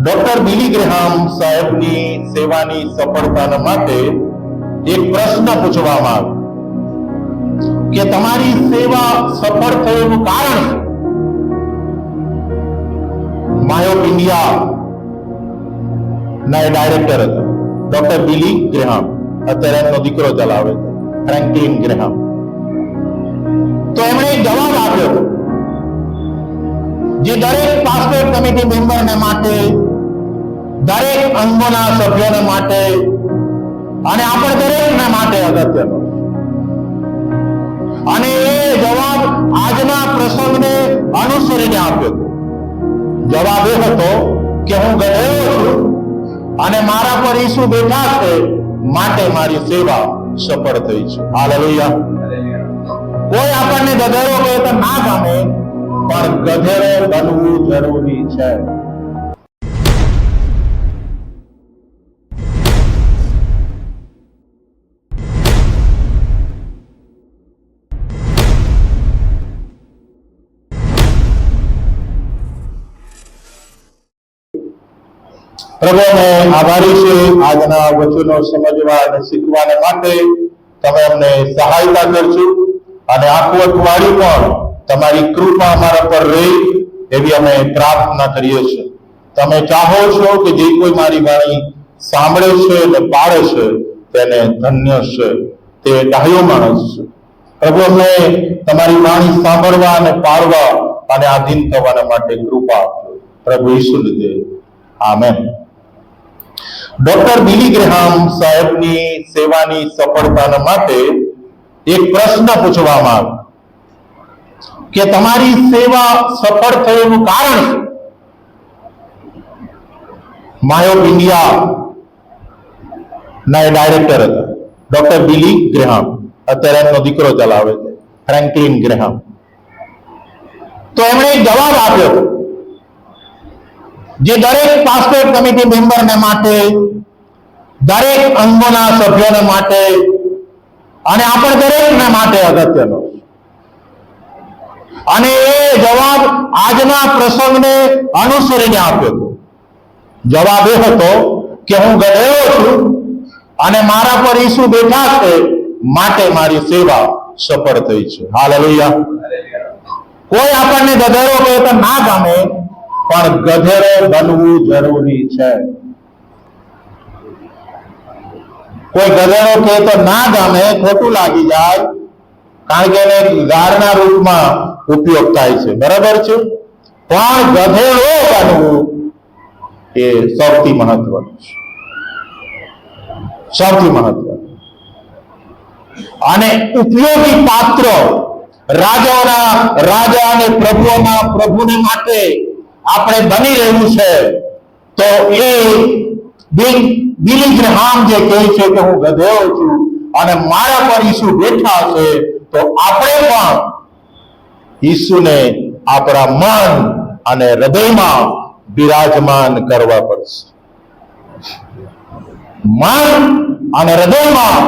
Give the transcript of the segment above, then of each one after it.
Doctor બિલી Graham સાહેબની સેવાની સફળતાના માટે એક પ્રશ્ન પૂછવામાં આવ્યો કે તમારી સેવા સફળ થવાનું કારણ શું? માયોપ ઇન્ડિયા ના ડાયરેક્ટર હતા ડોક્ટર બિલી ગ્રેહામ, અત્યારે એમનો દીકરો ચલાવે છે ફ્રેન્કલિન ગ્રેહામ. તો એમણે એક જવાબ આપ્યો જે દરેક પાસ્ટર કમિટી મેમ્બરને માટે, દરેક અંગોના સભ્યોને માટે અને આપણે દરેકને માટે અગત્યનો. અને એ જવાબ આજના પ્રસંગને અનુસરીને આપ્યો હતો. જવાબ એ હતો કે હું ગધેડો છું અને મારા પર ઈસુ બેઠા છે, માટે મારી સેવા સફળ થઈ છે. હાલેલુયા. કોઈ આપણને ગધેડો કહે તો ના ગમે, પણ ગધેડો બનવું જરૂરી છે. પ્રભુ અમે આભારી છે આજના વચનો સમજવા અને શીખવાને માટે. તમે અમને સહાયતા કરજો અને આખું અઠવાડિયું પણ તમારી કૃપા અમારા પર રહે એવી અમે પ્રાર્થના કરીએ છીએ. તમે ચાહો છો કે જે કોઈ મારી વાણી સાંભળે છે અને પાળે છે તેને ધન્ય છે, તે ડાહ્યો માણસ છે. પ્રભુ અમને તમારી વાણી સાંભળવા અને પાળવા અને આધીન થવાના માટે કૃપા આપજો. પ્રભુ ઈસુ લીધે આમેન. ડોક્ટર બિલી ગ્રેહામ સાહેબની સેવાની સફળતાના માટે એક પ્રશ્ન પૂછવામાં આવ્યો કે તમારી સેવા સફળ થવાનું કારણ શું? માયોપ ઇન્ડિયા ના ડાયરેક્ટર હતા ડોક્ટર બિલી ગ્રેહામ, અત્યારે એમનો દીકરો ચલાવે છે ફ્રેન્કલિન ગ્રેહામ. તો એમણે એક જવાબ આપ્યો જે દરેક પાસ્ટર કમિટી મેમ્બરને માટે, દરેક અંગોના સભ્યોને માટે અને આપણે દરેકને માટે અગત્યનો. અને એ જવાબ આજના પ્રસંગને અનુસરીને આપ્યો હતો. જવાબ એ હતો કે હું ગધેડો છું અને મારા પર ઈસુ બેઠા છે, માટે મારી સેવા સફળ થઈ છે. હાલેલુયા. કોઈ આપણને ગધેડો કહે તો ના ગમે, પણ ગધેડો બનવું જરૂરી છે. કોઈ ગધેડો કહે તો ના ગમે, ખોટું લાગી જાય, કારણ કે એને ગારના રૂપમાં ઉપયોગ થાય છે, બરાબર છે. પણ ગધેડો બનવું એ સૌથી મહત્વનું છે, સૌથી મહત્વનું. અને ઉપયોગી પાત્ર રાજાઓના રાજા અને પ્રભુઓના પ્રભુને માટે આપણે બની રહ્યું છે. તો એ બિલી ગ્રેહામ જે કહે છે કે હું ગધેડો છું અને મારા પર ઈસુ બેઠા છે, તો આપણે પણ ઈસુને આપણા મન અને હૃદયમાં બિરાજમાન કરવા પડશે. મન અને હૃદયમાં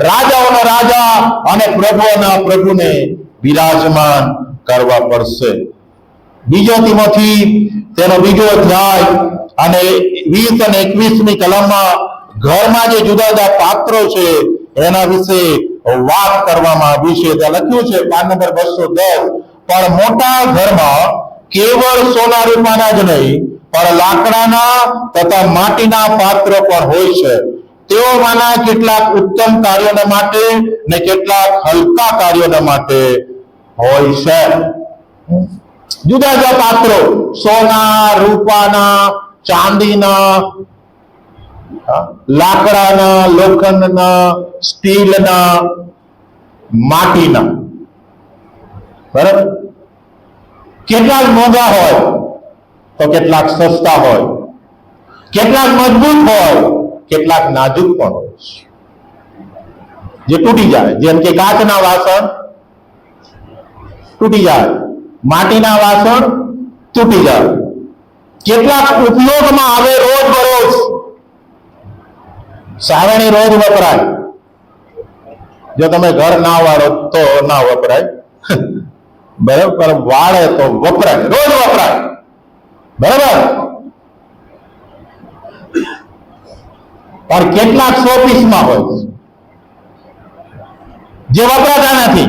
રાજાઓના રાજા અને પ્રભુઓના પ્રભુને બિરાજમાન કરવા પડશે. બીજો તિમોથી તેનો બીજો અધ્યાય અને 20 અને 21ની કલમમાં ઘરમાં જે જુદા જુદા પાત્રો છે એના વિશે વાત કરવામાં આવી છે. ત્યાં લખ્યું છે પાન નંબર 210, પણ મોટા ઘરમાં કેવળ સોના રૂપાના જ નહીં, પણ લાકડાના તથા માટીના પાત્ર પણ હોય છે. તેઓમાંના કેટલાક ઉત્તમ કાર્યોના માટે ને કેટલાક હલકા કાર્યોના માટે હોય છે. જુદા જુદા પાત્રો, સોના, રૂપાના, ચાંદીના, લાકડાના, લોખંડના, સ્ટીલના, માટીના, બરાબર. કેટલાક મોંઘા હોય તો કેટલાક સસ્તા હોય, કેટલાક મજબૂત હોય, કેટલાક નાજુક પણ હોય, જે તૂટી જાય. જેમ કે કાચના વાસણ તૂટી જાય, માટીના વાસણ તૂટી જાય. કેટલાક ઉપયોગમાં આવે રોજ બરોજ, સાવરણી રોજ વપરાય. જો તમે ઘર ના વાળો તો ના વપરાય, બરાબર, વાળે તો વપરાય, રોજ વપરાય, બરાબર. પણ કેટલાક 100 પીસમાં હોય જે વપરાતા નથી,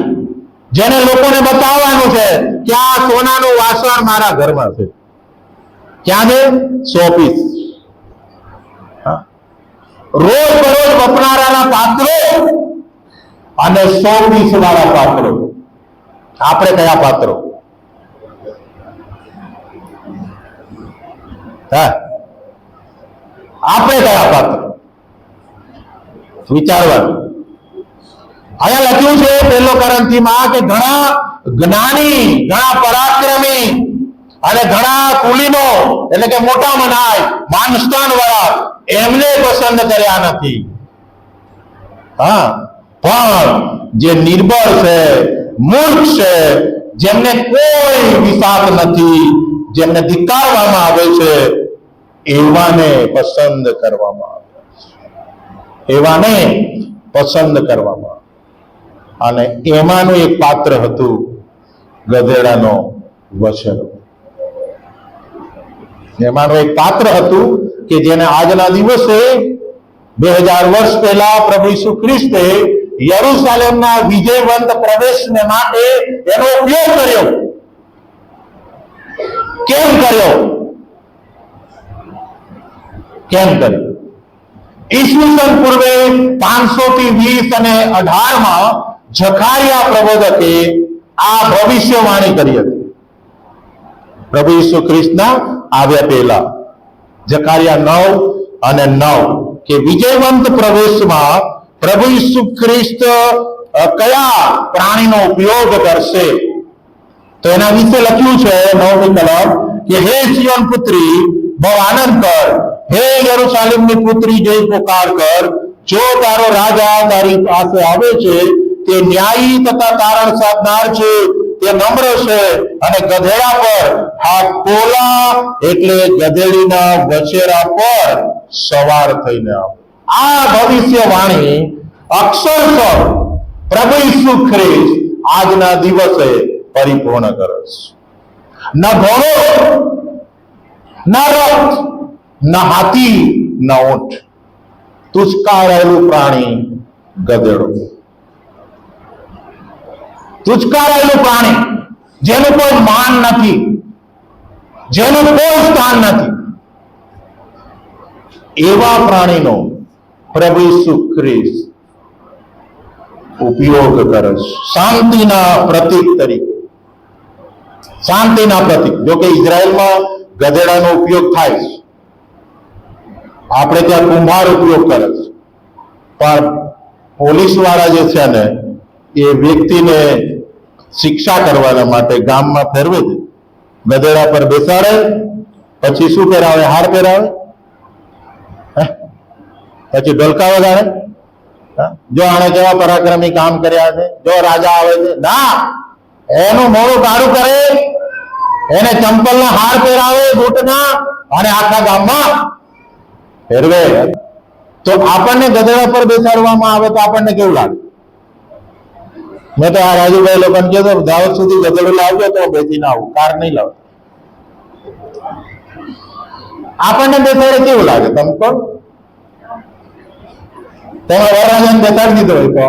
જેને લોકોને બતાવવાનું છે કે આ સોનાનું વાસણ મારા ઘરમાં છે. ક્યાં છે? 100 પીસ. રોજ બરોજ વપરાનારા પાત્રો અને 100 પીસ વાળા પાત્રો. આપણે કયા પાત્રો? આપણે કયા પાત્રો? વિચારવાનું. અહીંયા લખ્યું છે 1 કોરિન્થીમાં કે ઘણા જ્ઞાની, ઘણા પરાક્રમી અને ઘણા કુલીનો એટલે કે મોટા મનાય માનસ્તાન વાળા એમને પસંદ કર્યા નથી. પણ જે નિર્બળ છે, મૂર્ખ છે, જેમને કોઈ વિશ્વાસ નથી, જેમને ધિક્કારવામાં આવે છે, એવાને પસંદ કરવામાં આવે છે. એવાને પસંદ કરવામાં. અને એમાંનું એક પાત્ર હતું ગધેડાનો વછેરો. એમાંનું એક પાત્ર હતું કે જેને આજના દિવસે 2000 વર્ષ પહેલા પ્રભુ ઈસુ ખ્રિસ્તે યરુશલેમના વિજયવંત પ્રવેશને માટે એનો ઉપયોગ કર્યો. કેમ કર્યો? ઈસવીસન પૂર્વે 500 થી 20 અને 18 માં જકારિયા પ્રબોધકે આ ભવિષ્યવાણી કરી હતી. પ્રભુ ઈસુ ખ્રિસ્તના આવ્યા પહેલા જકારિયા 9 અને 9 કે વિજયવંત પ્રવેશમાં પ્રભુ ઈસુ ખ્રિસ્ત કયા પ્રાણીનો ઉપયોગ કરશે, તો એના વિશે લખ્યું છે 9મી કલમ કે હે સિયોન પુત્રી બહુ આનંદ કર, હે યરુશલેમની પુત્રી જય પુકાર કર, જો તારો રાજા તારી પાસે આવે છે તે ન્યાયી તથા તારણ સાધનાર છે, તે નમ્ર છે અને ગધેડા પર આ કોલા એટલે ગધેડીના વછેરા પર સવાર થઈને આવે. આ ભવિષ્યવાણી અક્ષરશઃ પ્રભુ ઈસુ ખ્રિસ્ત આજના દિવસે પરિપૂર્ણ કરે છે. ન ઘોડો, ન રથ, ન હાથી, ન ઊંટ, તુચકારેલું પ્રાણી ગધેડો. તુચકારેલું પ્રાણી જેનું કોઈ માન નથી, જેનું કોઈ સ્થાન નથી, એવા પ્રાણીનો પ્રભુ ઈસુ ખ્રિસ્ત ઉપયોગ કરે છે શાંતિના પ્રતીક તરીકે. શાંતિના પ્રતીક. જો કે ઇઝરાયલમાં ગધેડાનો ઉપયોગ થાય છે, આપણે ત્યાં કુંભાર ઉપયોગ કરે છે, પણ પોલીસ વાળા જે છે ને એ વ્યક્તિને શિક્ષા કરવાના માટે ગામમાં ફેરવે છે. ગધેડા પર બેસાડે, પછી શું પહેરાવે? હાર પહેરાવે, પછી ઢોલકા વગાડે. જો આને કેવા પરાક્રમી કામ કર્યા છે, જો રાજા આવે છે, ના, એનું મોડું કાળું કરે, એને ચંપલના હાર પહેરાવે બૂટના, અને આખા ગામમાં ફેરવે. તો આપણને ગધેડા પર બેસાડવામાં આવે તો આપણને કેવું લાગે? મેં તો આ રાજુભાઈ લોકોને કહેતો દાવત સુધી ગધેડું લાવજો તો બેસીને આવું, કાર નહીં લાવ. આપણને બેસાડે કેવું લાગે? તમે કહો. તમે વરરાજાને બેસાડી દીધો હોય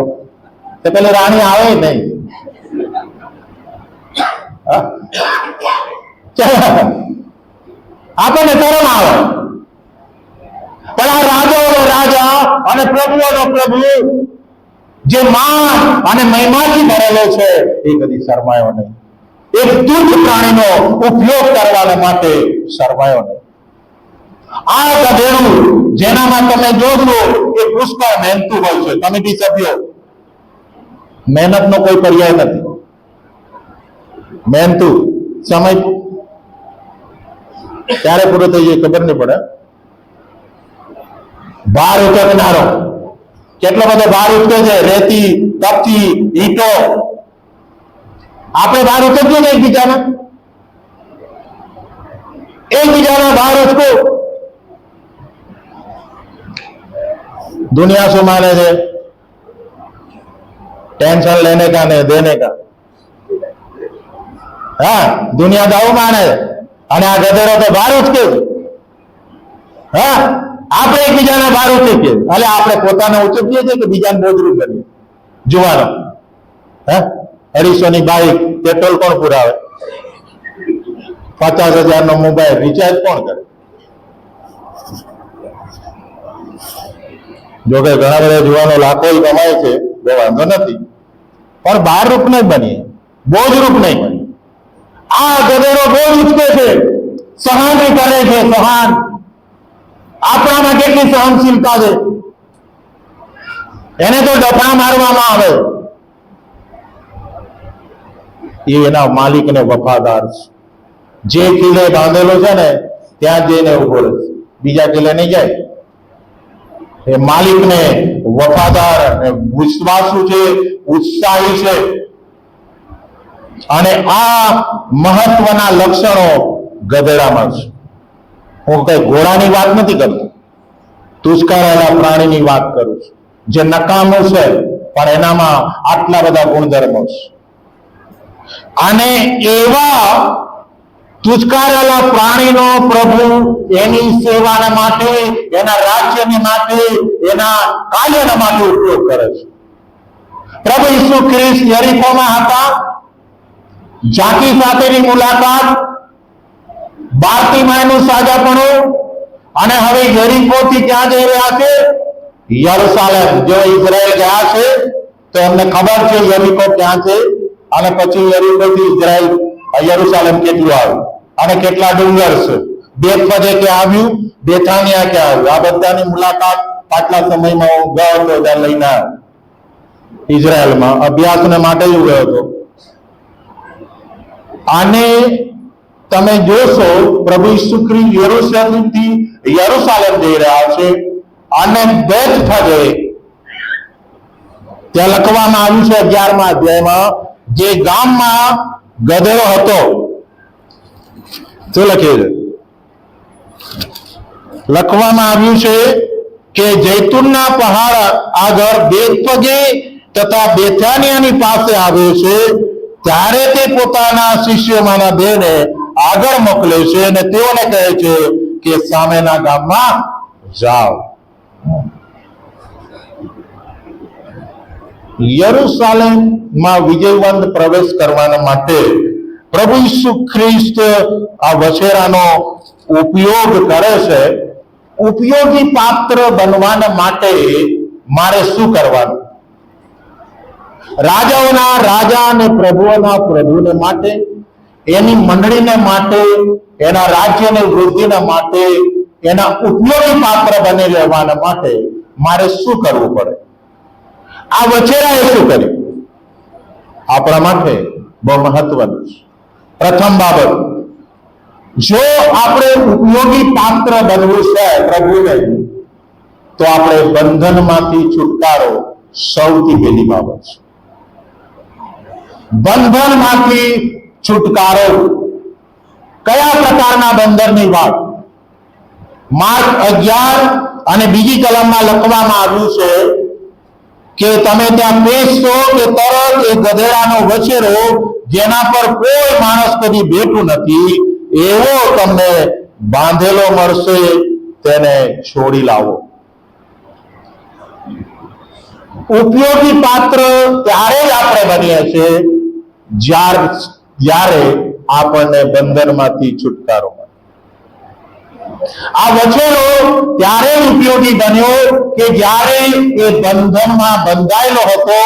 તો પેલી રાણી આવે નહીં. આપણને શરમ આવે. પણ આ રાજાઓનો રાજા અને પ્રભુઓનો પ્રભુ જે માન અને મહિમાથી ભરેલો છે એ કદી શરમાયો નહીં. એક તુચ્છ પ્રાણીનો ઉપયોગ કરવા માટે શરમાયો નહીં. આ ગધેડું જેનામાં તમે જોશો એ પુષ્કળ મહેનતુ હોય છે. કમિટી સભ્યો, મહેનતનો કોઈ પર્યાય નથી. મહેનતુ સમય ક્યારે પૂરો થઈ જાય ખબર નહીં પડે. ભાર ઉચકનારો કેટલો બધો ભાર ઉચકે છે, રેતી, કપચી, ઈંટો. આપણે ભાર ઉચકીએ ને એકબીજાના ભાર ઉચકો. दुनिया શું માને છે? टेंशन लेने का नहीं देने का. हाँ, दुनिया दाऊ माने અને આ ગધેડો તો ભાર ઉચકે છે. હા, આપણે એકબીજાને બહાર ઉચકીએ, એટલે આપણે પોતાને ઉચકીએ છીએ કે બીજાને બોજરૂપ કરીએ? જોવાનો 250 ની બાઈક પેટ્રોલ કોણ પુરાવે? 50,000 નો મોબાઈલ રિચાર્જ કોણ કરે? જોકે ઘણા બધા જુવાનો લાખો કમાય છે, બહુ વાંધો નથી, પણ બહાર રૂપ નહીં બનીએ, બોજરૂપ નહીં બનીએ. આ ગધેડો બોજ ઉચકે છે, સહન કરે છે. સહન આપણામાં કેટલી સહનશીલતા છે? એને તો ડફણા મારવામાં આવે, એ એના માલિકને વફાદાર છે. જે કિલ્લે બાંધેલો છે ને ત્યાં જઈને ઉભો રહેશે, બીજા કિલ્લે નહીં જાય. એ માલિકને વફાદાર અને વિશ્વાસુ છે, ઉત્સાહી છે. અને આ મહત્વના લક્ષણો ગધેડામાં છે. હું કઈ ઘોડાની વાત નથી કરતો, તુષ્કારેલા પ્રાણીની વાત કરું છું, જે નકામું છે પણ એનામાં આટલા બધા ગુણધર્મો છે. અને એવા તુષ્કારેલા પ્રાણીનો પ્રભુ એની સેવાના માટે, એના રાજ્યની માટે, એના કાર્યના માટે ઉપયોગ કરે છે. પ્રભુ ઈસુ ખ્રિસ્ત યરીકોમાં હતા, ઝાંકી સાથેની મુલાકાત, બાર્તિમાઈનું સાજાપણું, અને હવે યરીકોથી ક્યાં જઈ રહ્યા છે? યરુશલેમ. જો ઇઝરાયલ ગયા છે તો એમને ખબર છે યરીકો ક્યાં છે, અને પછી યરીકોથી ઇઝરાયલ યરુશલેમ કેટલું આવ્યું અને કેટલા ડુંગર છે. બેથફગે ક્યાં આવ્યું, બેથાનિયા ક્યાં આવ્યું. આ બધાની મુલાકાત પાછલા સમયમાં હું ગયો હતો ત્યાં લઈને આવ્યો. ઇઝરાયલમાં અભ્યાસને માટે જ ગયો હતો. અને તમે જોશો પ્રભુ ઈસુ ખ્રિસ્ત યરુશલેમથી યરુશલેમ જઈ રહ્યા છે, અને બેથફગે ત્યાં લખવામાં આવ્યું છે 11મા અધ્યાયમાં, જે ગામમાં ગધેડો હતો. શું લખ્યું છે? લખવામાં આવ્યું છે કે જૈતુનના પહાડ આગળ બેથફગે તથા બેથાનિયાની પાસે આવ્યો છે, ત્યારે તે પોતાના શિષ્યોમાંના બેને આગળ મોકલે છે અને તેઓને કહે છે કે સામેના ગામમાં જાઓ. યરુશલેમમાં વિજયવંત પ્રવેશ કરવાના માટે પ્રભુ ઈસુ ખ્રિસ્ત આ વછેરાનો ઉપયોગ કરે છે. ઉપયોગી પાત્ર બનવાના માટે મારે શું કરવાનું? રાજાઓના રાજા અને પ્રભુઓના પ્રભુને માટે, એની મંડળીને માટે, એના રાજ્યની વૃદ્ધિના માટે, એના ઉપયોગી પાત્ર બની રહેવાના માટે મારે શું કરવું પડે? આ વછેરાએ શું કર્યું? આપણા માટે બહુ મહત્વનું છે. પ્રથમ બાબત, જો આપણે ઉપયોગી પાત્ર બનવું છે પ્રભુને, તો આપણે બંધનમાંથી છુટકારો સૌથી પહેલી બાબત છે. બંધનમાંથી છુટકારો. કયા પ્રકારના બંધનની વાત? માર્ક 11 અને બીજી કલમમાં લખવામાં આવ્યું છે કે તમે ત્યાં બેસશો કે તરત એ ગધેડાનો વછેરો, જેના પર કોઈ માણસ કદી બેઠું નથી, એવો તમને બાંધેલો મળશે, તેને છોડી લાવો. ઉપયોગી પાત્ર ત્યારે જ આપણે બનીએ છીએ જ્યારે આપણને બંધનમાંથી છુટકારો મળે. આ વછેરો ત્યારે ઉપયોગી બન્યો કે જ્યારે એ બંધનમાં બંધાયેલો હતો,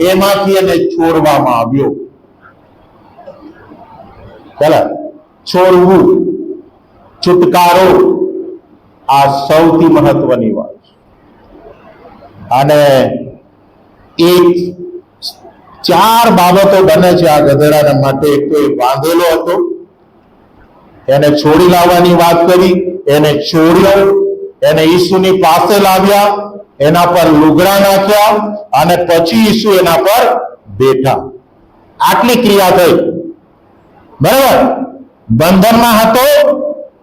એમાંથી એને છોડવામાં આવ્યો. ચાલો, છોડવું, છુટકારો, આ સૌથી મહત્વની વાત છે. અને એક 4 બાબતો બને છે આ ગધેડાના માટે. એક તો એ બાંધેલો હતો, એને છોડી લાવવાની વાત કરી, એને છોડ્યો, એને ઈસુની પાસે લાવ્યા, એના પર લુગડા નાખ્યા, અને પછી ઈસુ એના પર બેઠા. આટલી ક્રિયા થઈ. બરાબર? બંધનમાં હતો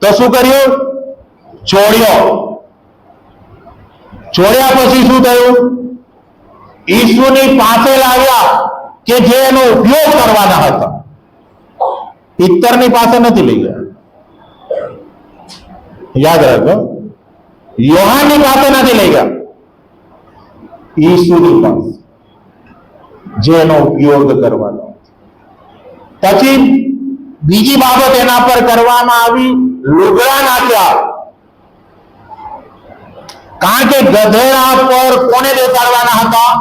તો શું કર્યું? છોડ્યો. છોડ્યા પછી શું થયું? ઈસુની પાસે લાવ્યા કે જે એનો ઉપયોગ કરવાના હતા. પિત્તરની પાસે નથી લઈ ગયા. યાદ રાખો, યોહાનની પાસે નથી લઈ ગયા, ઈસુની પાસે, જેનો ઉપયોગ કરવાનો. પછી બીજી બાબત એના પર કરવામાં આવી, લુગડા નાખ્યા. કારણ કે ગધેડા પર કોને બેસાડવાના હતા?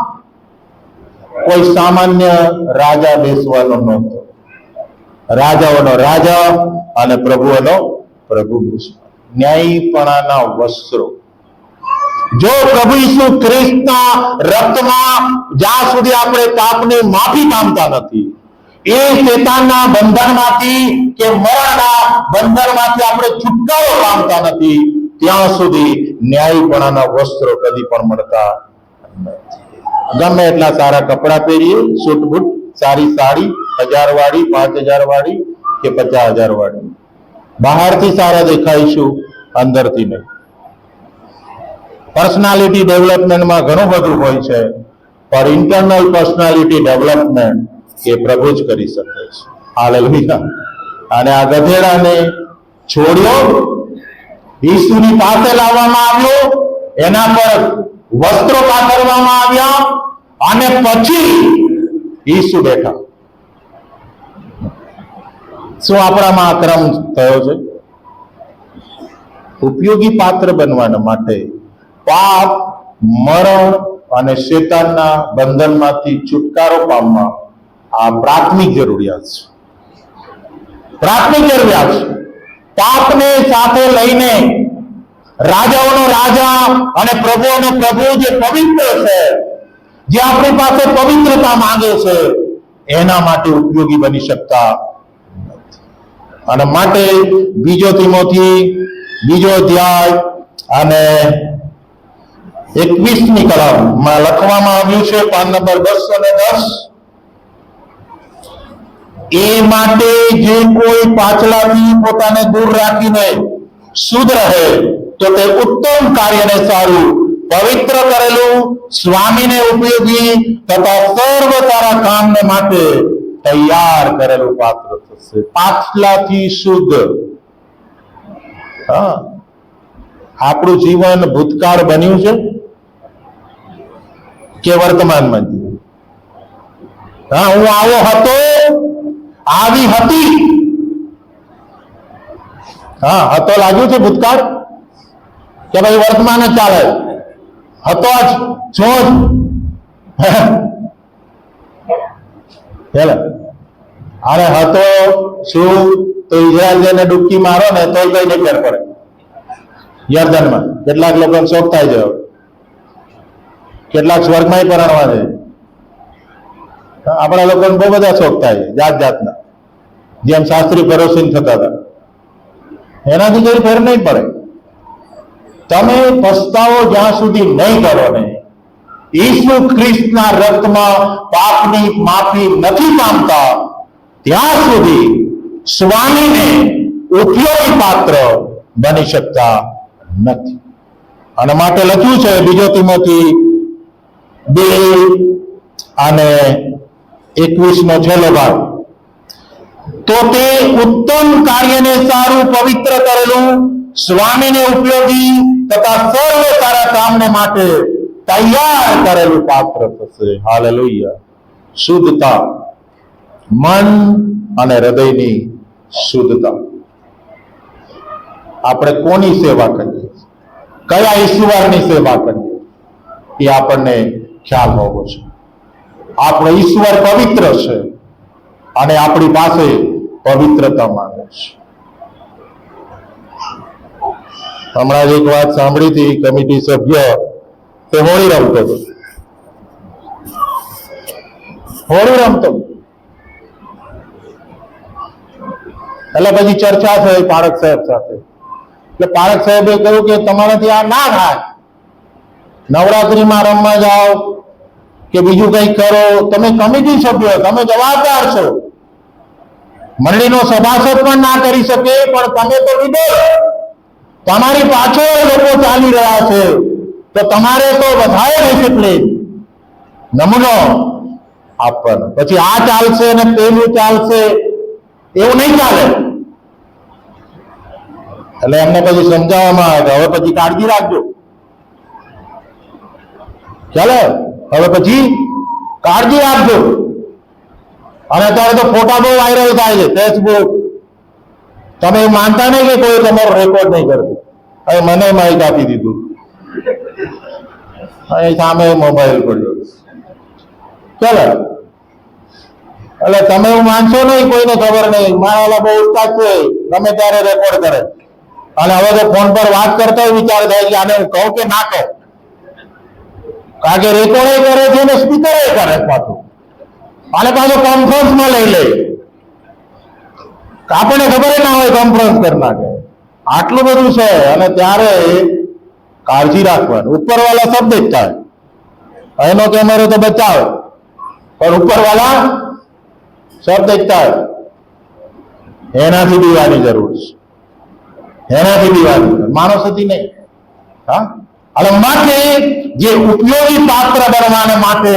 કોઈ સામાન્ય રાજા બેસવાનો નહોતો. રાજાઓનો રાજા અને પ્રભુઓનો પ્રભુ બેસવાનો. ન્યાયીપણાના વસ્ત્રો. જો પ્રભુ ઈસુ ખ્રિસ્તના રક્તમાં જ્યાં સુધી આપણે પાપની માફી પામતા નથી, એ શેતાનના બંધનમાંથી કે મરણના બંધનમાંથી આપણે છુટકારો પામતા નથી, ત્યાં સુધી ન્યાયીપણાના વસ્ત્રો કદી પણ મળતા નથી. ગમે એટલા સારા કપડા પહેરીએ, સૂટ બૂટ, સારી સાડી, 1000 વાળી, 5000 વાળી કે 50000 વાળી, બહારથી સારા દેખાઈશું, અંદરથી નહીં. પર્સનાલિટી ડેવલપમેન્ટમાં ઘણું બધું હોય છે, પણ ઇન્ટરનલ પર્સનાલિટી ડેવલપમેન્ટ એ પ્રભુ જ કરી શકે છે. હાલેલુયા. અને આ ગધેડાને છોડ્યો, ઈસુની પાસે લાવવામાં આવ્યો, એના પર વસ્ત્રો પાથરવામાં આવ્યા, અને પછી ઈસુ બેઠા. શું આપણામાં આ ક્રમ થયો છે? ઉપયોગી પાત્ર બનવાના માટે પાપ, મરણ અને શેતાનના બંધનમાંથી છુટકારો પામવા આ પ્રાથમિક જરૂરિયાત છે. પ્રાથમિક જરૂરિયાત છે. પાપને સાથે લઈને રાજાઓનો રાજા અને પ્રભુઓનો પ્રભુ જે પવિત્ર છે, જે આપણી પાસે પવિત્રતા માંગે છે, એના માટે ઉપયોગી બની શકતા નથી. અને માટે બીજો તિમોથી 2 અધ્યાય અને 21મી કલમમાં લખવામાં આવ્યું છે, પાન નંબર 210, એ માટે જે કોઈ પાછલાથી પોતાને દૂર રાખીને શુદ્ધ રહે, તો તે ઉત્તમ કાર્યને સારું, પવિત્ર કરેલું, સ્વામીને ઉપયોગી તથા સર્વ સારા કામને માટે તૈયાર કરેલું પાત્ર થશે. પાછલાથી શુદ્ધ. હા, આપણું જીવન ભૂતકાળ બન્યું છે કે વર્તમાનમાં? હા, હું આવો હતો, આવી હતી. હા, હતો લાગ્યું છે ભૂતકાળ કે ભાઈ વર્તમાન જ ચાલે? હતો જ છો જ. અરે હતો શું? તો ઇઝરાયલ જઈને ડૂબકી મારો ને તો કઈ નહીં ફેર પડે. યર્દનમાં કેટલાક લોકો શોખ થાય છે, કેટલાક સ્વર્ગમાં પરણવા છે. આપણા લોકોને બહુ બધા શોખ થાય છે, જાત જાતના, જેમ શાસ્ત્રી પરોસીન થતા હતા. એનાથી કઈ ફેર નહીં પડે. તમે પસ્તાવો જ્યાં સુધી નહીં કરો ને, ઈસુ ખ્રિસ્તના રક્તમાં પાપની માફી નથી પામતા, ત્યાં સુધી સ્વામીને ઉપયોગી પાત્ર બની શકતા નથી. અને માટે લખ્યું છે 2 તિમોથી 2 અને 21નો છેલ્લો ભાગ, તો તે ઉત્તમ કાર્યને સારું, પવિત્ર કરેલું, સ્વામીને ઉપયોગી તથા સર્વ સારા કામને માટે તૈયાર કરેલું પાત્ર થશે. હાલેલુયા. શુદ્ધતા, મન અને હૃદયની શુદ્ધતા. આપણે કોની સેવા કરીએ, કયા ઈશ્વરની સેવા કરીએ, એ આપણને ખ્યાલ હોવો છે. આપણો ઈશ્વર પવિત્ર છે અને આપણી પાસે પવિત્રતા માંગે છે. હમણાં જ એક વાત સાંભળી હતી, કમિટી સભ્ય તે હોળી રમતો હતો. હોળી રમતો એટલે પછી ચર્ચા થઈ પારક સાહેબ સાથે. એટલે પારક સાહેબે કહ્યું કે તમારાથી આ ના થાય, નવરાત્રીમાં રમવા જાઓ કે બીજું કંઈક કરો, તમે કમિટી સભ્ય, તમે જવાબદાર છો. મંડળીનો સભાસદ પણ ના કરી શકે, પણ તમે તો લીડર, તમારી પાછળ લોકો ચાલી રહ્યા છે, તો તમારે તો વધારે ડિસિપ્લિન, નમૂનો આપવાનો. પછી આ ચાલશે ને પેલું ચાલશે એવું નહીં ચાલે. એટલે એમને પછી સમજાવવામાં આવે કે હવે પછી કાળજી રાખજો, ચાલો હવે પછી કાળજી રાખજો. અને અત્યારે તો ફોટા બહુ વાયરલ થાય છે, ફેસબુક. તમે એવું માનતા નહીં કે કોઈ તમારો રેકોર્ડ નહીં કરતું. હવે મને માઇક આપી દીધું, અહીં સામે મોબાઈલ પડ્યો, ચાલો. એટલે તમે એવું માનશો નહીં, કોઈને ખબર નહીં. મારા વાળા બહુ ઉસ્તાદ છે, ગમે ત્યારે રેકોર્ડ કરે. અને હવે તો ફોન પર વાત કરતા વિચાર થાય કે આને હું કહું કે ના કહું, કારણ કે રેકોર્ડ કરે છે ને સ્પીકર કરે પાછું, અને પાછું કોન્ફરન્સમાં લઈ લે. આપણને ખબર ના હોય કોન્ફરન્સ કરી નાખે. આટલું બધું છે, અને ત્યારે કાળજી રાખવાની. ઉપરવાળા શબ્દ જ થાય, એનો કેમેરો તો બચાવ, પણ ઉપરવાળા શબ્દ જ થાય. એનાથી બીવાની જરૂર છે, એનાથી બીવાની, માણસોથી નહીં. હા, અને માટે જે ઉપયોગી પાત્ર બનવાને માટે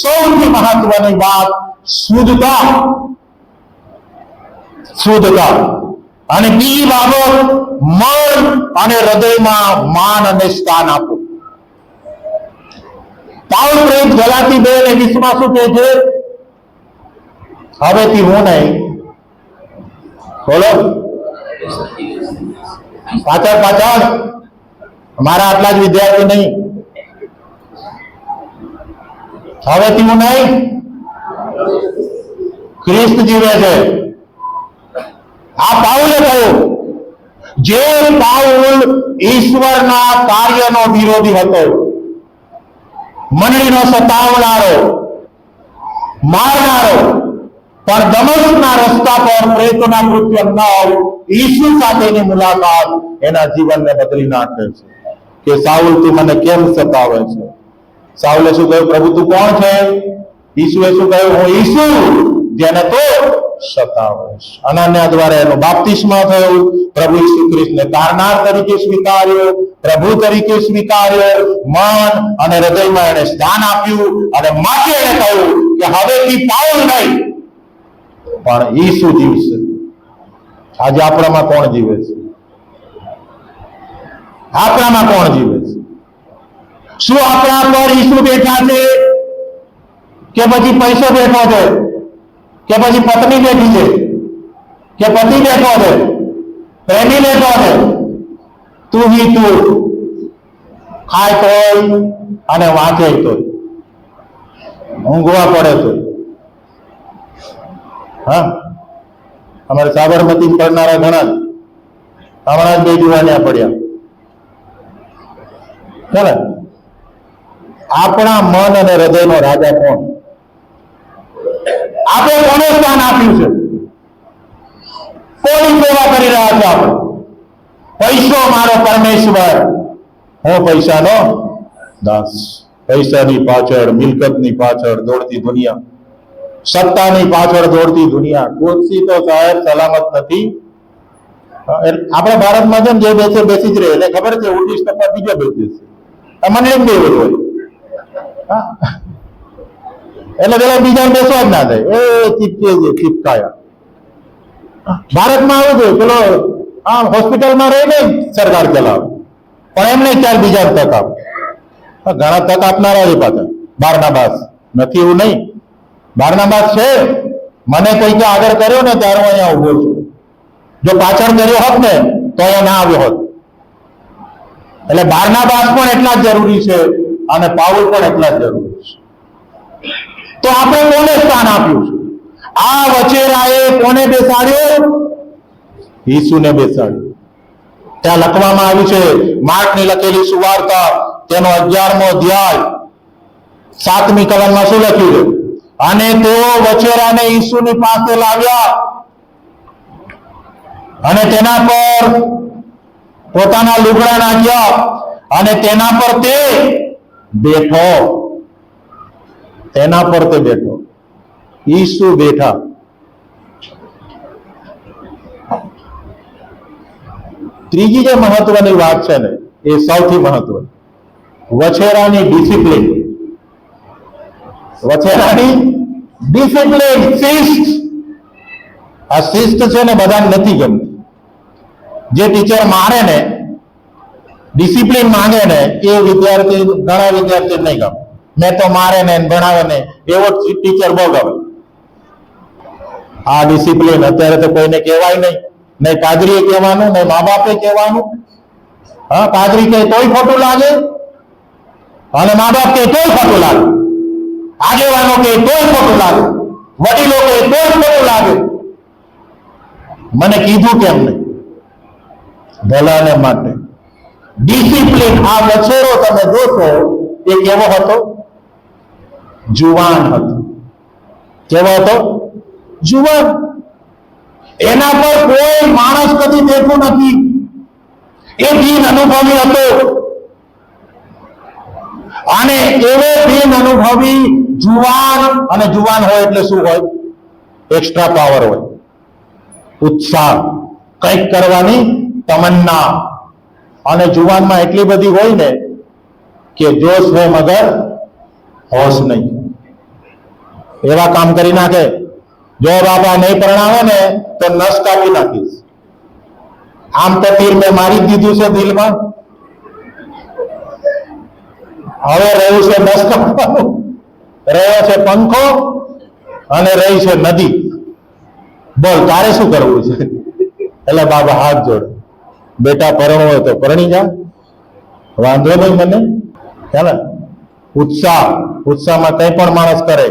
સૌથી મહત્વની વાત શુદ્ધતા. શુદ્ધતા. અને બીજી બાબત, મન અને હૃદયમાં માન અને સ્થાન આપવું. પાઉલ પ્રેરિત ગલાતી 2:20 શું કહે છે? હવેથી હું નહીં, બોલો પાછળ પાછળ, મારા આટલા જ વિદ્યાર્થી નહીં. હવેથી હું નહીં, ખ્રિસ્ત જીવે છે. આ પાઉલે કહ્યું. જે પાઉલ ઈશ્વરના કાર્યનો વિરોધી હતો, મંડળીનો સતાવનારો, મારનારો, પણ દમસ્કના રસ્તા પર પ્રેતોના કૃત્ય 9 ઈસુ સાથેની મુલાકાત એના જીવનને બદલી નાખે છે. કે સાઉલ, તું મને કેમ સતાવે છે? સાઉલે શું કહ્યું? પ્રભુ તું કોણ છે? ઈસુએ શું કહ્યું? હું ઈસુ, જેને તો સતાવે છે. અનન્યા દ્વારા એનો બાપ્તિસ્મા થયો, પ્રભુ ઈસુ ખ્રિસ્તને તારનાર તરીકે સ્વીકાર્યો, પ્રભુ તરીકે સ્વીકાર્યો, મન અને હૃદયમાં એને સ્થાન આપ્યું. અને માટે એને કહ્યું કે હવેથી પાઉલ નહીં, પણ ઈસુ જીવશે. આજે આપણામાં કોણ જીવે છે? આપણામાં કોણ જીવે છે? શું આપણા પર ઈસુ બેઠા છે, કે પછી પૈસો બેઠો છે, કે પછી પત્ની બેઠી છે, કે પતિ બેઠો છે, પ્રેમી બેઠો છે? તું હી તું, ખાય તોય અને વાંચે તોય, ઊંઘવા પડે તો. હા, અમારે સાબરમતી પડનારા ઘણા હમણાં જ 2 જુવાનિયા પડ્યા. ચાલે. આપણા મન અને હૃદયનો રાજા કોણ? આપણે કોને સ્થાન આપ્યું છે? કોની સેવા કરી રહ્યા છે આપણે? પૈસો મારો પરમેશ્વર, હું પૈસાનો દાસ. પૈસાની પાછળ, મિલકતની પાછળ દોડતી દુનિયા, સત્તાની પાછળ દોડતી દુનિયા. ખુરશી તો સાહેબ સલામત નથી. આપણા ભારતમાં છે ને, જે બેસે બેસી જ રહે. એટલે ખબર છે, ઉલટી ટપ્પા બીજો બેસે છે. મને એમ દેવું હોય, એટલે પેલા બીજા બેસવા જ ના થાય. એ ચીપકે છે, ચીપકાયા. ભારતમાં આવું છે, પેલો હોસ્પિટલમાં રહે ને સરકાર ચલાવે, પણ એમને ચાલ બીજા તક આપે. ઘણા તક આપનારા છે પાછા. બારનાબાસ નથી એવું નહીં, બારનાબાસ છે. મને કોઈ આગળ કર્યો ને ત્યારે હું અહીંયા ઉભો છું. જો પાછળ કર્યો હોત ને તો અહીંયા ના આવ્યો હોત. એટલે બારનાબાસ પણ એટલા જ જરૂરી છે, અને પાઉલ પણ એટલા જ જરૂરી છે. તો આપણે કોને સ્થાન આપ્યું છે? આ વચેરાએ કોને બેસાડ્યો? ઈસુને બેસાડ્યો. ત્યાં લખવામાં આવ્યું છે, માર્કની લખેલી સુવાર્તા તેનો 11મો અધ્યાય 7મી કલમમાં શું લખ્યું છે? અને તેઓ વચેરાને ઈસુની પાસે લાવ્યા અને તેના પર પોતાના લુગડા નાખ્યા અને તેના પર તે બેઠો. તેના પર તે બેઠો. ઈસુ બેઠા. ત્રીજી જે મહત્વની વાત છે ને, એ સૌથી મહત્વની, વછેરાની ડિસિપ્લિન. વછેરાની ડિસિપ્લિન, શિસ્ત. આ શિસ્ત છે ને બધાને નથી ગમતી. જે ટીચર મારે ને, ડિસિપ્લિન માંગે ને, એ વિદ્યાર્થી ઘણા વિદ્યાર્થી નહીં ગમે. મેં તો મારે ને ભણાવે ને એવો ટીચર બહુ ગમે. આ ડિસિપ્લિન અત્યારે તો કોઈને કહેવાય નહીં પાદરીએ કહેવાનું, નહીં મા બાપે કહેવાનું. હા, પાદરી કહે તોય ખોટું લાગે અને મા બાપ કહે તોય ખોટું લાગે, આગેવાનો કહે તોય ખોટું લાગે, વડીલો કહે તોય ખોટું લાગે. મને કીધું કેમ નહીં? ભલાને માટે ડિસિપ્લિન. આ વછેરો તમે જોશો એ કેવો હતો? જુવાન હતો. કેવો હતો? જુવાન. એના પર કોઈ માણસ કદી દેખું નથી. એ બિન અનુભવી હતો અને એવો બિન અનુભવી જુવાન. અને જુવાન હોય એટલે શું હોય? એક્સ્ટ્રા પાવર હોય, ઉત્સાહ, કંઈક કરવાની તમન્ના. અને જુવાનમાં એટલી બધી હોય ને કે જોશ હે મગર હોશ નહીં. એવા કામ કરી નાખે. જો બાપા નહીં પરણાવે ને તો નસ કાપી નાખીશ. આમ તો તીર મેં મારી દીધું છે દિલમાં, હવે રહ્યું છે નસ કાપવાનું, રહ્યો છે પંખો અને રહી છે નદી. બોલ તારે શું કરવું છે? એટલે બાબા હાથ જોડે, બેટા પરણવો હોય તો પરણી જા, વાંધો નહીં મને. ચાલે ઉત્સાહમાં કઈ પણ માણસ કરે.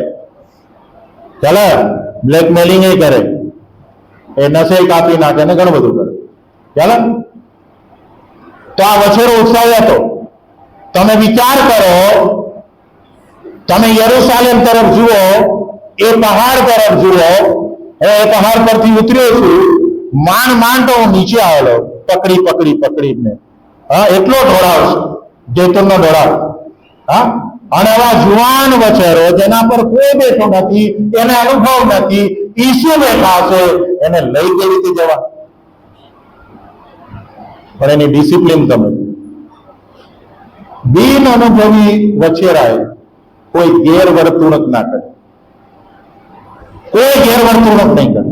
ચાલે બ્લેકમેલિંગ એ કરે, એ નસે કાપી નાખે ને ઘણું બધું કરે. ચાલે તો આ વછેરો ઉત્સાહી હતો. તમે વિચાર કરો, તમે યરુશાલેમ તરફ જુઓ, એ પહાડ તરફ જુઓ. હવે એ પહાડ પરથી ઉતર્યો છું, માંડ તો હું નીચે આવેલો, પકડીને. હા, એટલો ઢોળાવ છે, જૈતુનનો ઢોળાવ. હા, અને આવા જુવાન વછેરો જેના પર કોઈ બેઠો નથી, એને અનુભવ નથી, ઈસુ બેઠા છે, એને લઈ કેવી રીતે જવા? પણ એની ડિસિપ્લિન તમે, બિન અનુભવી વછેરાએ કોઈ ગેરવર્તણૂક ના કરે, કોઈ ગેરવર્તણૂક નહીં કરે.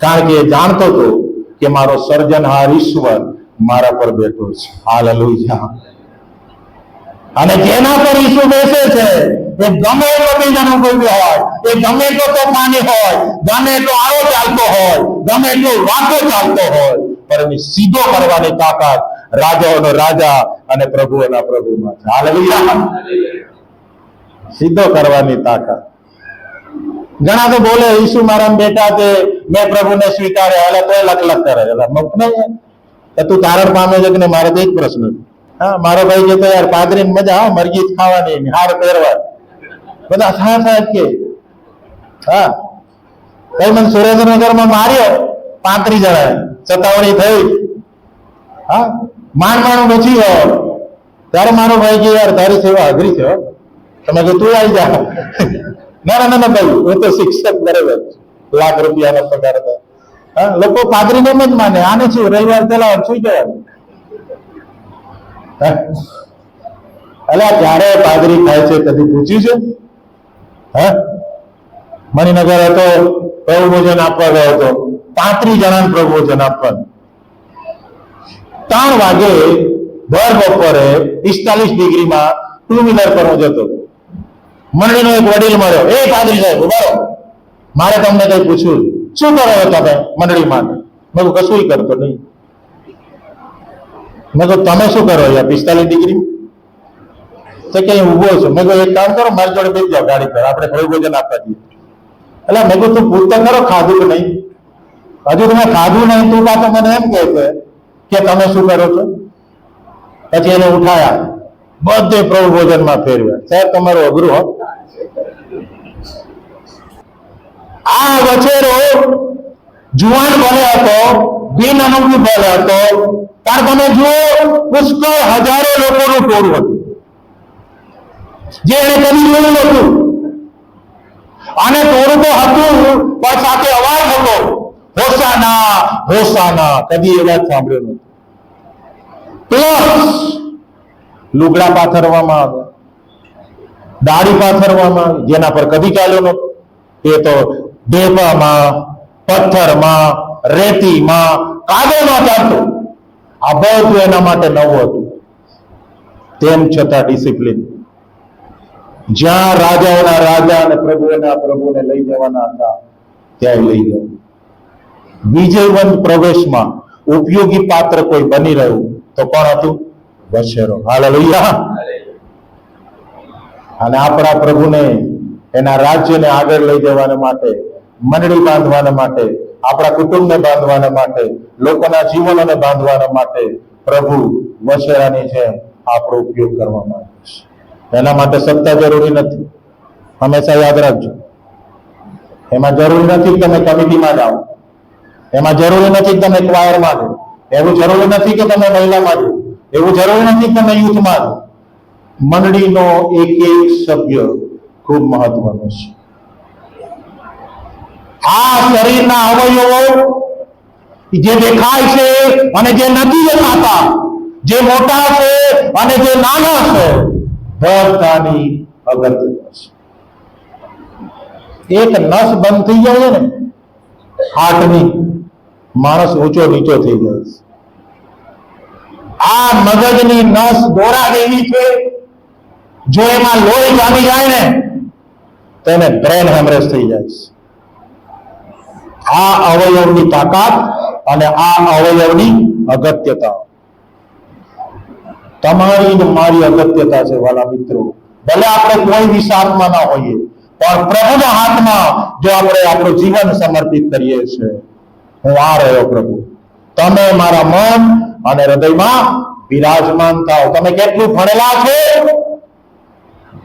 કારણ કે એ જાણતો હતો કે મારો સર્જનહાર ઈશ્વર મારા પર બેઠો છે. હાલેલુયા. અને જેના પર ઈસુ બેસે છે એ ગમે એટલો બિન અનુભવી હોય, એ ગમે એટલો તોફાની હોય, ગમે એટલો આરો ચાલતો હોય, ગમે એટલો વાંકો ચાલતો હોય, પણ એની સીધો કરવાની તાકાત રાજાઓનો રાજા અને પ્રભુઓના પ્રભુમાં છે. હાલેલુયા. સીધો કરવાની તાકાત. ઘણા તો બોલે ઈસુ મારા બેટા છે, મેં પ્રભુને સ્વીકાર્યા, એટલે તો લખ કરે. એટલે તું તારણ પામે છે કે મારે તો એક પ્રશ્ન છે. હા, મારો ભાઈ કે તો યાર પાદરી મજા આવે, મરઘી ખાવાની, હાર પહેરવાની, બધા સાહેબ કે. હા, કઈ મને સુરેન્દ્રનગરમાં માર્યો 35 જણા, સતાવણી થઈ. હા, માંડ બચી ગયો. ત્યારે મારો ભાઈ કે યાર તારી સેવા અઘરી છે, તમે કે તું આવી જા. ના ભાઈ, હું તો શિક્ષક, બરાબર, લાખ રૂપિયાનો પગાર હતો. હા, લોકો પાદરીને જ માને. આને શું રવિવાર પેલા સુઈ જવાનું? એટલે ક્યારે પાદરી ખાય છે કદી પૂછ્યું છે? હા, મણિનગર હતો, પ્રભુ ભોજન આપવા ગયો હતો, 35 જણાને પ્રભુ ભોજન આપવાનું. 3 વાગે ભર બપોરે 45 ડિગ્રીમાં 2 વ્હીલર પર હું જતો. મંડળીનો એક વડીલ મળ્યો. એ પાદરી સાહેબ ઉભા રહો, મારે તમને કઈ પૂછવું, શું કરો તમે મંડળી માટે? મેં કશું કરતો નહીં. મેં કહું તમે શું કરો યાર 45 ડિગ્રી? તો કઈ ઉભો છો? મેં કહું એક કામ કરો, મારી જોડે બેસી જાઓ ગાડી પર, આપણે પ્રભુ ભોજન આપવા જઈએ. એટલે મેં કહું તું પૂછતા કરો ખાધું કે નહીં? હજુ તમે ખાધું નહીં, તું પાછો મને એમ કહે છે કે તમે શું કરો છો? પછી એને ઉઠાયા, બધે પ્રભુ ભોજનમાં ફેરવ્યા. સાહેબ તમારું અઘરું હો. આ વછેરો જુવાન ભલે હતો, બિન અનુભવી ભલે હતો, પણ તમે જુઓ પુષ્કળ હજારો લોકોનું ટોળું હતું જે એને કદી જોયું નતું. અને ટોળું તો હતું પણ સાથે અવાજ હતો, હોસાના હોસાના. કદી એ વાત સાંભળ્યો નથી. પ્લસ લુગડા પાથરવામાં આવે, દાઢી પાથરવામાં આવે, જેના પર કદી ચાલ્યો નતો. એ તો ઢેફામાં, પથ્થરમાં, રેતીમાં, કાદવમાં ચાલતું. આ બધું એના માટે નવું હતું. તેમ છતાં ડિસિપ્લિન. જ્યાં રાજાઓના રાજા અને પ્રભુઓના પ્રભુને લઈ જવાના હતા ત્યાં લઈ ગયો. વિજયવંત પ્રવેશમાં ઉપયોગી પાત્ર કોઈ બની રહ્યું તો કોણ હતું? વછેરો. હાલેલુયા. અને આપણા પ્રભુને એના રાજ્યને આગળ લઈ જવાના માટે, મંડળી બાંધવાના માટે, આપણા કુટુંબને બાંધવાના માટે, લોકોના જીવનોને બાંધવાના માટે પ્રભુ વછેરાની જેમ આપણો ઉપયોગ કરવા માંગે છે. એના માટે સત્તા જરૂરી નથી. હંમેશા યાદ રાખજો. એમાં જરૂરી નથી કે તમે કમિટીમાં જાઓ, એમાં જરૂરી નથી કે તમે ક્વાયરમાં જાઓ, એવું જરૂરી નથી કે તમે મહિલામાં જાઓ, એવું જરૂરી નથી કે તમે યુથમાં જાઓ. મંડળીનો એક એક સભ્ય ખૂબ મહત્વનો છે. આ શરીરના અવયવો જે દેખાય છે અને જે નથી દેખાતા, જે મોટા છે અને જે નાના છે, બધાની અગત્યતા છે. એક નસ બંધ થઈ જાય ને હાર્ટની, માણસ ઊંચો નીચો થઈ જાય. આ મગજની નસ દોરા જેવી છે. જો એમાં લોહી જામી જાય ને તેને બ્રેન હેમરેજ થઈ જાય છે. આ અવયવની તાકાત અને આ અવયવની અગત્યતા તમારી ને મારી અગત્યતા છે વાલા મિત્રો. ભલે આપણે કોઈ વિસ્તારમાં ના હોઈએ પણ પ્રભુના હાથમાં જો આપણે આપણું જીવન સમર્પિત કરીએ છીએ, હું આ રહ્યો પ્રભુ, તમે મારા મન અને હૃદયમાં વિરાજમાન થાઓ. તમે કેટલું ભણેલા છો,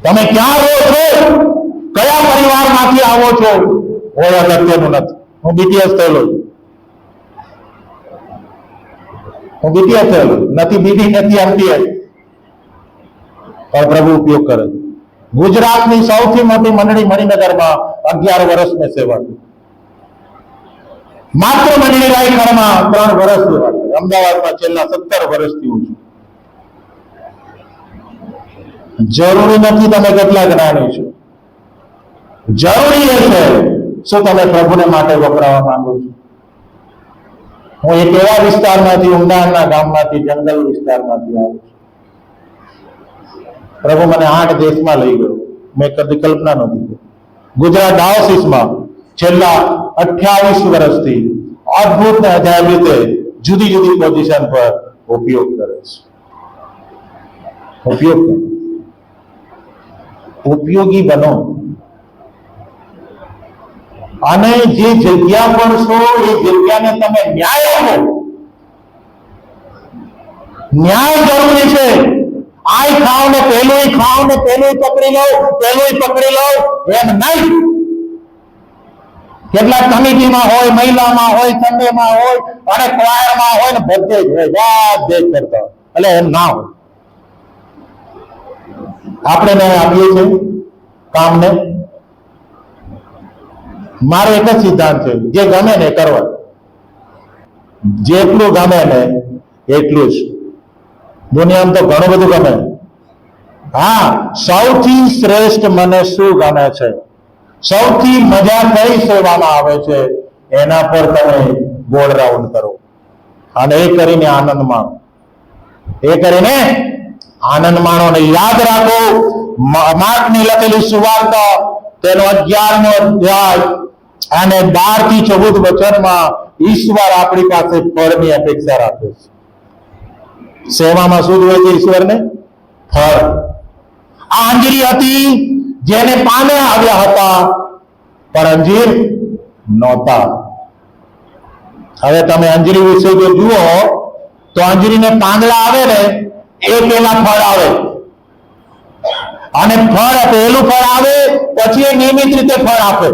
તમે ક્યાં રહો છો, કયા પરિવારમાંથી આવો છો, કોઈ અગત્યનું નથી. હું બીટીએસ થયેલો નથી, બીડી નથી એમટીએસ, પણ પ્રભુ ઉપયોગ કરે. ગુજરાતની સૌથી મોટી મંડળી મણિનગરમાં 11 વર્ષ મેં સેવા કરી. માત્ર મંડળી રાયખડમાં 3 વર્ષ સેવા કરી. અમદાવાદમાં છેલ્લા 17 વર્ષથી હું છું. જરૂરી નથી તમે કેટલા જ્ઞાની છો, જરૂરી એ છે શું તમે પ્રભુને માટે વપરાવા માંગો છો. હું એક એવા વિસ્તારમાંથી, ઊંડાણના ગામમાંથી, જંગલ વિસ્તારમાંથી આવું છું. પ્રભુ મને 8 દેશમાં લઈ ગયો. મેં કદી કલ્પના નહોતી કરી. ગુજરાત ડાયોસીસમાં છેલ્લા 28 વર્ષથી અદ્ભુત ને અજાયબ રીતે જુદી જુદી પોઝિશન પર ઉપયોગ કરે છે. ઉપયોગ કરો, ઉપયોગી બનો. અને જે જગ્યા પર છો એ જગ્યાને તમે ન્યાય આપો. ન્યાય જરૂરી છે. આય ખાવ ને પેલું ખાવ ને પેલું પકડી લો, પેલું પકડી લો એમ નહીં. કેટલાક કમિટીમાં હોય, મહિલામાં હોય, સંડેમાં હોય અને ક્વાયરમાં હોય ને બધે જ હોય, બધે જ કરતા હોય. એટલે એમ ના હોય. આપણે આપીએ છીએ કામને. મારો એક જ સિદ્ધાંત છે, જે ગમે ને કરવા. જેટલું ગમે ને એટલું જ. દુનિયામાં તો ઘણું બધું ગમે. હા, સૌથી શ્રેષ્ઠ મને શું ગમે છે, સૌથી મજા કઈ સેવામાં આવે છે, એના પર તમે ગોળ રાઉન્ડ કરો અને એ કરીને આનંદ માણો. એ કરીને આનંદ માણો ને યાદ રાખો, માર્કની લખેલી સુવાર્તા તેનો 11મો અધ્યાય અને 12 થી 14 વચનમાં ઈશ્વર આપણી પાસે ફળની અપેક્ષા રાખે છે. સેવામાં શું જોઈએ છે ઈશ્વરને? ફળ. આ અંજીરી હતી જેને પાને આવ્યા હતા પણ અંજીર નહોતા. હવે તમે અંજીરી વિશે જો જુઓ તો અંજીરીને પાંદડા આવે ને એ પેલા ફળ આવે, અને ફળ પહેલું ફળ આવે પછી એ નિયમિત રીતે ફળ આપે.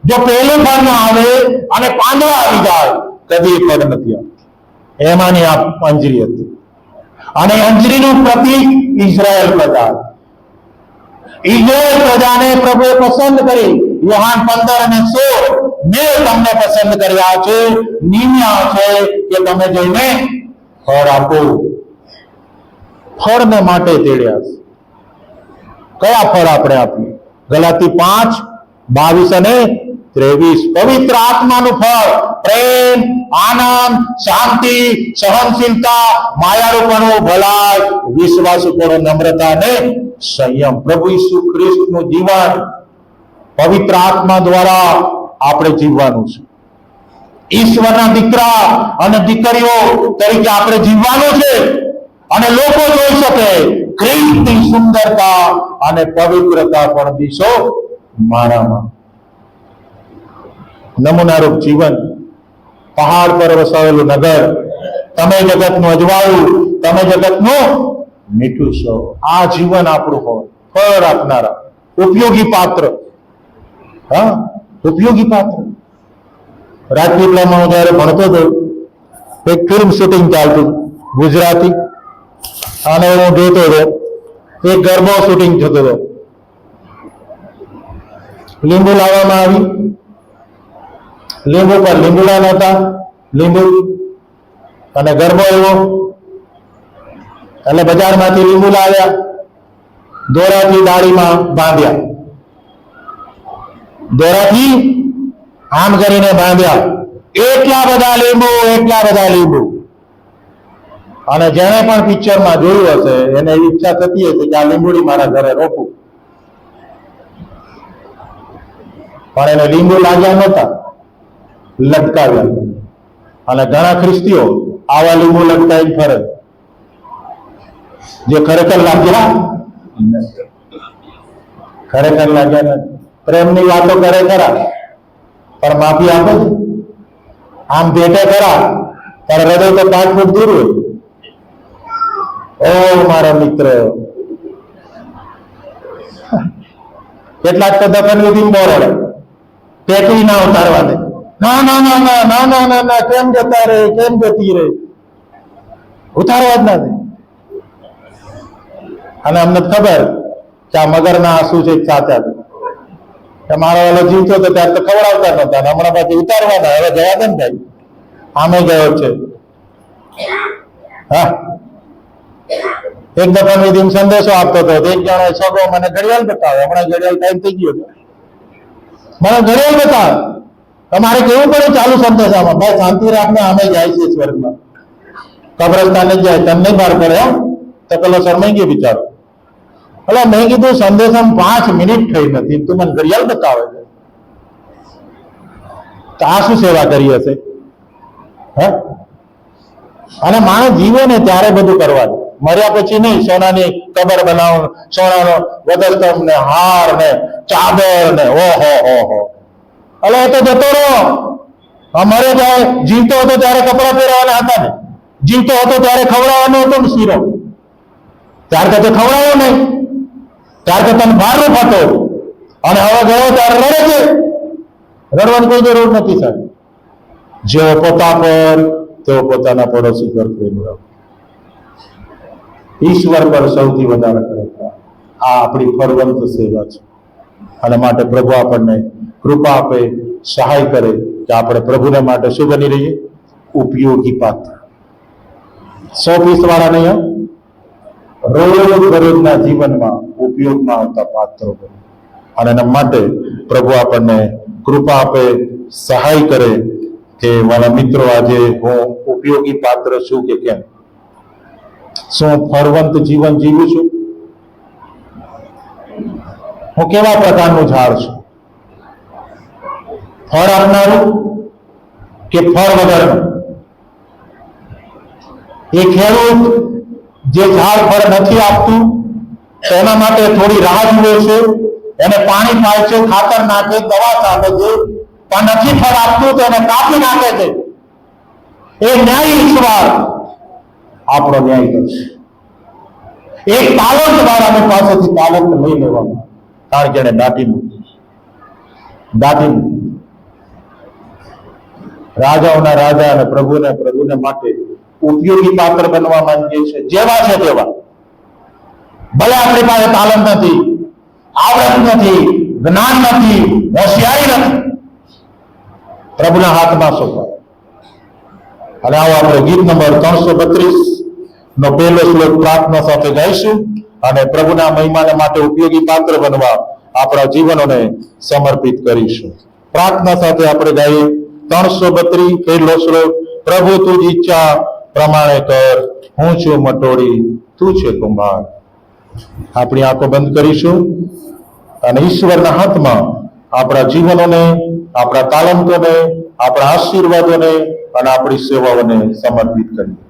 જો પહેલું ફળ ના આવે અને પાંદડા આવી જાય કદી ફળ નથી આવતું. એમાંની આ અંજીરી હતી. અને અંજીરીનું પ્રતીક ઇઝરાયલ પ્રજા. ઇઝરાયલ પ્રજાને પ્રભુએ પસંદ કરી. યોહાન 15:16 મેં તમને પસંદ કર્યા છે, નિમ્યા છે કે તમે જઈને ફળ આપો. ફળને માટે તેડ્યા છે. કયા ફળ આપણે આપીએ? ગલાતી 5:22 અને 23 પવિત્ર આત્માનું ફળ પ્રેમ, આનંદ, શાંતિ, સહનશીલતા, માયાળુપણું, ભલાઈ, વિશ્વાસુપણું, નમ્રતા અને સંયમ. પ્રભુ ઈસુ ખ્રિસ્તનું જીવન પવિત્ર આત્મા દ્વારા આપણે જીવવાનું છે. ઈશ્વરના દીકરા અને દીકરીઓ તરીકે આપણે જીવવાનું છે અને લોકો જોઈ શકે ખ્રિસ્તની સુંદરતા અને પવિત્રતા પણ દિશો મારામાં. નમૂનારૂપ જીવન, પહાડ પર વસાવેલું નગર, તમે જગતનું અજવાળું, તમે જગતનું મીઠું છો. આ જીવન આપણું હોય, ફળ આપનારા, ઉપયોગી પાત્ર. હા, ઉપયોગી પાત્ર. રાજપીપળામાં હું જયારે ભણતો હતો, એક ફિલ્મ શૂટિંગ ચાલતું ગુજરાતી, અને હું જોતો હતો. એક ગરબો શૂટિંગ થતો હતો. લીંબુ લાવવામાં આવી, લીંબુ પર લીંબુડા નહોતા, લીંબુ અને ગરબો એવો એટલે બજારમાંથી લીંબુ લાવ્યા, દોરાથી દાઢીમાં બાંધ્યા, દોરાથી આમ કરીને બાંધ્યા. એટલા બધા લીંબુ, એટલા બધા લીંબુ. અને જેને પણ પિક્ચરમાં જોયું હશે એને એવી ઈચ્છા થતી હશે કે આ લીંબુડી મારા ઘરે રોપું, પણ એને લીંબુ લાગ્યા નહોતા, લટકાવ્યા. અને ઘણા ખ્રિસ્તીઓ આવા લીંબુ લટકાવી ફરે, જે ખરેખર લાગ્યા નથી. પ્રેમની વાતો કરે ખરા, પણ માફી આપે છે. આમ ભેટે ખરા, પણ હૃદય તો 5 ફૂટ દૂર હોય. ઓ મારા મિત્ર, કેટલાક તો દફન વિધિ બોરડે ટેકરી ના ઉતારવા દે. ના ના ના ના ના ના ના ના, કેમ જતા રે, કેમ જતી રે, ઉતારવા જ ના દે. અને અમને ખબર કે આ મગરના આંસુ છે સાચા છે, કે મારો ઓલો જીવતો હતો ત્યારે તો ખવડાવતા નતા, અને હમણાં પાછી ઉતારવાના. હવે જવા દે ને ભાઈ, આમે ગયો છે. હા, એક દફા વિધિ સંદેશો આપતો હતો. એક જણો સગો મને ઘડિયાળ બતાવે, હમણાં ઘડિયાળ ટાઈમ થઈ ગયો છે, મને ઘડિયાળ બતાવે. તમારે કેવું પડે ચાલુ સંદેશામાં, ભાઈ શાંતિ રાખને, આમે જાય છે સ્વર્ગમાં, કબ્રસ્તાને જાય, તમને બહાર પડે. તો પેલો શરમાઈ ગયો બિચારો. એટલે મેં કીધું સંદેશામાં 5 મિનિટ થઈ નથી, તું મને ઘડિયાળ બતાવે છે, તો આ શું સેવા કરી હશે? હે? અને માણસ જીવે ને ત્યારે બધું કરવાનું, મર્યા પછી નહીં. સોનાની કબર બનાવો, સોનાનો વધસ્તંભ ને હાર ને ચાદર ને ઓહો હો હો. એટલે એ તો જતો રહો. મરે જાય, જીવતો હતો ત્યારે કપડા પહેરવાના હતા ને, જીવતો હતો ત્યારે ખવડાવવાનો હતો ને શીરો, ત્યાર તો ખવડાવો નહીં, ત્યાર તો તને ભાર હતો. અને હવે ગયો ત્યારે રડે છે. રડવાની કોઈ જરૂર નથી સાહેબ. જેઓ પોતા પર તેઓ પોતાના પડોશી પર પ્રેમ રાખો. ઈશ્વર પર સૌથી વધારે કરે. આ આપણી ફરવંત સેવા છે. અને માટે પ્રભુ આપણને કૃપા આપે, સહાય કરે કે આપણે પ્રભુને માટે શું બની રહીએ? ઉપયોગી પાત્ર. 100 પીસ વાળા નહીં, રોજના જીવનમાં ઉપયોગમાં આવતા પાત્રો બને. અને એના માટે પ્રભુ આપણને કૃપા આપે, સહાય કરે કે મારા મિત્રો આજે હું ઉપયોગી પાત્ર છું કે કેમ? શું ફળવંત જીવન જીવું છું? હું કેવા પ્રકારનું ઝાડ છું? ફળ આપનારું કે ફળ વગરનું? એ ખેડૂત જે ઝાડ ફળ નથી આપતું એના માટે થોડી રાહ જુએ છે, એને પાણી પાય છે, ખાતર નાખે, દવા ચાલે છે, પણ નથી ફળ આપતું તો એને કાપી નાખે છે. એ ન્યાય ઈશ્વર આપણો ન્યાય કરશે. એક તાલંત વાળાની પાસેથી તાલંત લઈ લેવાનું, કારણ કે એને દાટી મૂકી. રાજાઓના રાજા અને પ્રભુને માટે ઉપયોગી પાત્ર બનવા માંગીએ છીએ, જેવા છે તેવા. ભલે આપણી પાસે તાલંત નથી, આવડત નથી, જ્ઞાન નથી, હોશિયારી નથી, પ્રભુના હાથમાં સોંપો. અને આવો આપણે ગીત નંબર 332 નો પહેલો શ્લોક પ્રાર્થના સાથે ગાઈશું અને પ્રભુના મહિમાને માટે ઉપયોગી પાત્ર બનવા આપણા જીવનોને સમર્પિત કરીશું. પ્રાર્થના સાથે આપણે ગાઈએ 332 પહેલો શ્લોક. પ્રભુ તું જ ઈચ્છા પ્રમાણે કર, હું છું મટોડી, તું છે કુંભાર. આપણી આંખો બંધ કરીશું અને ઈશ્વરના હાથમાં આપણા જીવનોને, આપણા તાલંતોને, આપણા આશીર્વાદોને અને આપણી સેવાઓને સમર્પિત કરીએ.